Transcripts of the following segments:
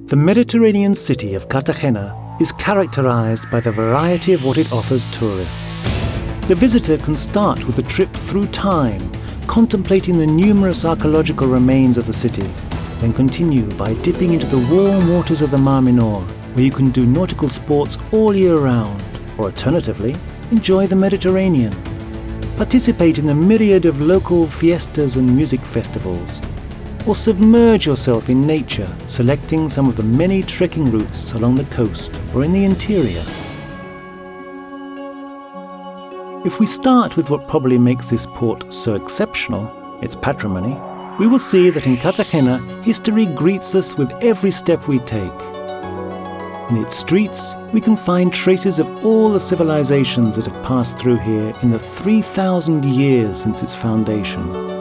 The Mediterranean city of Cartagena is characterized by the variety of what it offers tourists. The visitor can start with a trip through time, contemplating the numerous archaeological remains of the city, then continue by dipping into the warm waters of the Mar Menor, where you can do nautical sports all year round, or alternatively, enjoy the Mediterranean. Participate in the myriad of local fiestas and music festivals, or submerge yourself in nature, selecting some of the many trekking routes along the coast or in the interior. If we start with what probably makes this port so exceptional, its patrimony, we will see that in Cartagena, history greets us with every step we take. In its streets, we can find traces of all the civilizations that have passed through here in the 3,000 years since its foundation.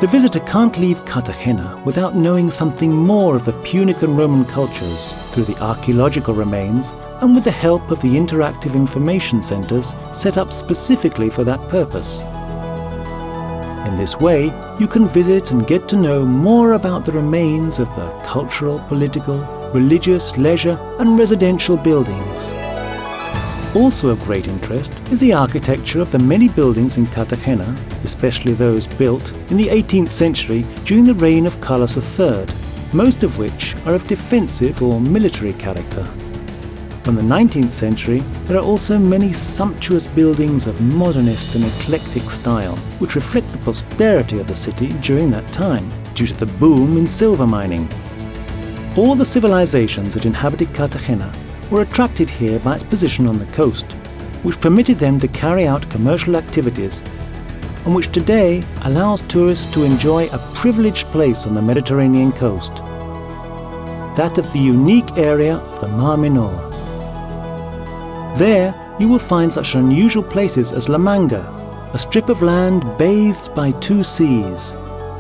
The visitor can't leave Cartagena without knowing something more of the Punic and Roman cultures through the archaeological remains and with the help of the interactive information centres set up specifically for that purpose. In this way, you can visit and get to know more about the remains of the cultural, political, religious, leisure and residential buildings. Also of great interest is the architecture of the many buildings in Cartagena, especially those built in the 18th century during the reign of Carlos III, most of which are of defensive or military character. From the 19th century, there are also many sumptuous buildings of modernist and eclectic style, which reflect the prosperity of the city during that time, due to the boom in silver mining. All the civilizations that inhabited Cartagena were attracted here by its position on the coast, which permitted them to carry out commercial activities, and which today allows tourists to enjoy a privileged place on the Mediterranean coast, that of the unique area of the Mar Menor. There you will find such unusual places as La Manga, a strip of land bathed by two seas.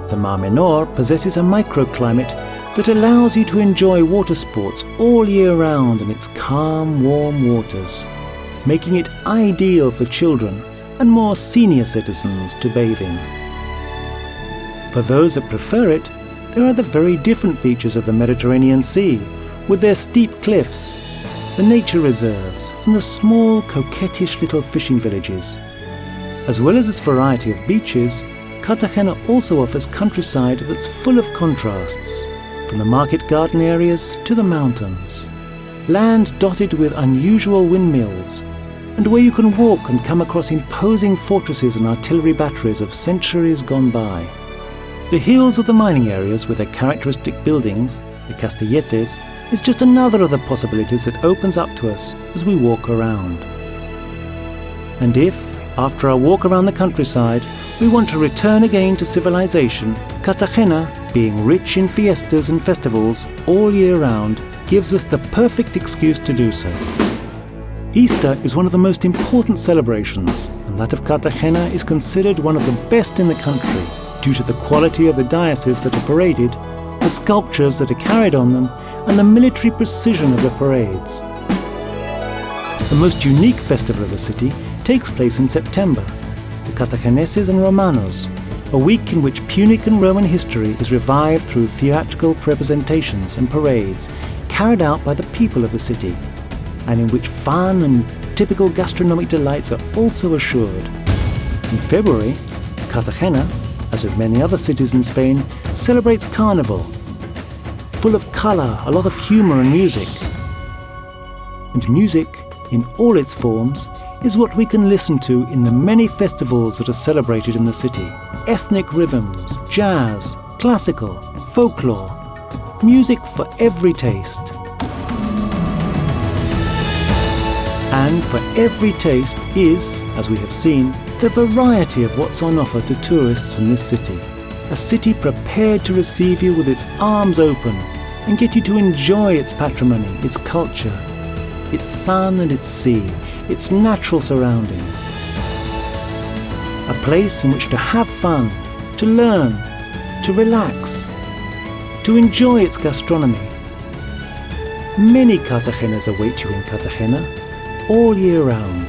The Mar Menor possesses a microclimate that allows you to enjoy water sports all year round in its calm, warm waters, making it ideal for children and more senior citizens to bathe in. For those that prefer it, there are the very different beaches of the Mediterranean Sea, with their steep cliffs, the nature reserves, and the small, coquettish little fishing villages. As well as this variety of beaches, Cartagena also offers countryside that's full of contrasts, from the market garden areas to the mountains, land dotted with unusual windmills, and where you can walk and come across imposing fortresses and artillery batteries of centuries gone by. The hills of the mining areas with their characteristic buildings, the Castilletes, is just another of the possibilities that opens up to us as we walk around. And if, after our walk around the countryside, we want to return again to civilization, Cartagena, being rich in fiestas and festivals all year round, gives us the perfect excuse to do so. Easter is one of the most important celebrations, and that of Cartagena is considered one of the best in the country due to the quality of the dioceses that are paraded, the sculptures that are carried on them, and the military precision of the parades. The most unique festival of the city takes place in September, the Cartagineses and Romanos, a week in which Punic and Roman history is revived through theatrical representations and parades carried out by the people of the city, and in which fun and typical gastronomic delights are also assured. In February, Cartagena, as with many other cities in Spain, celebrates Carnival, full of colour, a lot of humour and music. And music, in all its forms, is what we can listen to in the many festivals that are celebrated in the city. Ethnic rhythms, jazz, classical, folklore, music for every taste. And for every taste is, as we have seen, the variety of what's on offer to tourists in this city. A city prepared to receive you with its arms open and get you to enjoy its patrimony, its culture, its sun and its sea, its natural surroundings. A place in which to have fun, to learn, to relax, to enjoy its gastronomy. Many Cartagenas await you in Cartagena all year round.